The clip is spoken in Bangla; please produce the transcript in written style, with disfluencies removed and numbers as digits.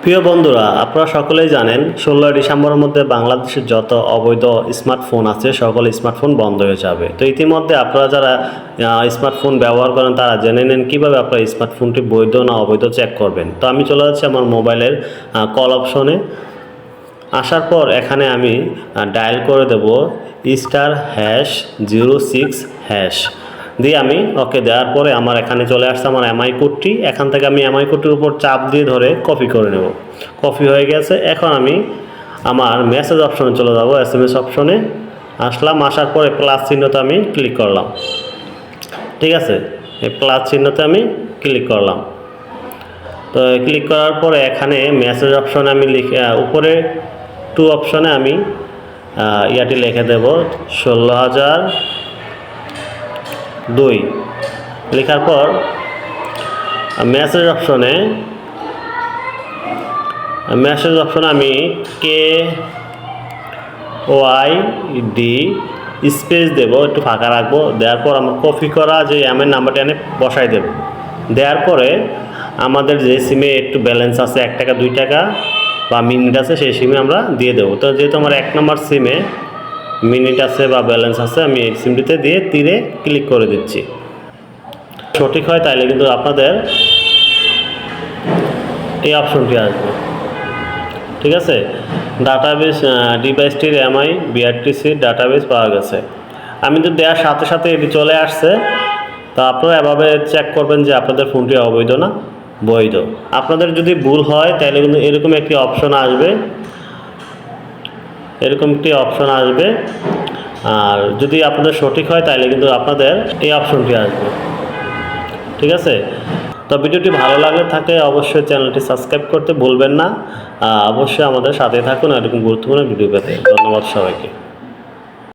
প্রিয় বন্ধুরা, আপনারা সকলেই জানেন 16 ডিসেম্বরের মধ্যে বাংলাদেশের যত অবৈধ স্মার্টফোন আছে সকল স্মার্টফোন বন্ধ হয়ে যাবে। তো ইতিমধ্যে আপনারা যারা স্মার্টফোন ব্যবহার করেন তারা জেনে নেন কীভাবে আপনার স্মার্টফোনটি বৈধ না অবৈধ চেক করবেন। তো আমি চলে যাচ্ছি আমার মোবাইলের কল অপশনে। আসার পর এখানে আমি ডায়াল করে দেব *#06# দিয়ে আমি ওকে দেওয়ার পরে আমার এখানে চলে আসছে আমার এমআই কোডটি। এখান থেকে আমি এমআই কোডটির উপর চাপ দিয়ে ধরে কপি করে নেব। কপি হয়ে গেছে। এখন আমি আমার মেসেজ অপশনে চলে যাব। SMS অপশনে আসলাম। আসার পরে প্লাস চিহ্নতে আমি ক্লিক করলাম। ঠিক আছে, এই প্লাস চিহ্নতে আমি ক্লিক করলাম। তো ক্লিক করার পরে এখানে মেসেজ অপশনে আমি উপরে টু অপশনে আমি ইয়াটি লিখে দেব 16,002। লেখার পর মেসেজ অপশনে আমি KYD স্পেস দেব, একটু ফাঁকা রাখবো। দেওয়ার পর আমার কপি করা যে এমএর নাম্বারটি এনে বসাই দেব। দেওয়ার পরে আমাদের যে সিমে একটু ব্যালেন্স আছে 1 টাকা 2 টাকা বা মিনিট আছে সেই সিমে আমরা দিয়ে দেবো। তো যেহেতু আমার 1 নম্বর সিমে মিনিট আছে বা ব্যালেন্স আছে, আমি এই সিমটিতে দিয়ে তীরে ক্লিক করে দিচ্ছি। সঠিক হয় তাইলে কিন্তু আপনাদের এই অপশনটি আসবে। ঠিক আছে, ডাটাবেস ডিভাইসটির এমআই বিআরটিসি ডাটাবেস পাওয়া গেছে। আমি তো দেওয়ার সাথে সাথে এটি চলে আসছে। তা আপনারা এভাবে চেক করবেন যে আপনাদের ফোনটি অবৈধ না বৈধ। আপনাদের যদি ভুল হয় তাহলে কিন্তু এরকম একটি অপশন আসবে, আর যদি আপনাদের সঠিক হয় তাহলে কিন্তু আপনাদের এই অপশনটি আসবে। ঠিক আছে, তো ভিডিওটি ভালো লাগলে থাকে অবশ্যই চ্যানেলটি সাবস্ক্রাইব করতে ভুলবেন না। অবশ্যই আমাদের সাথে থাকুন এরকম গুরুত্বপূর্ণ ভিডিও পেতে। ধন্যবাদ সবাইকে।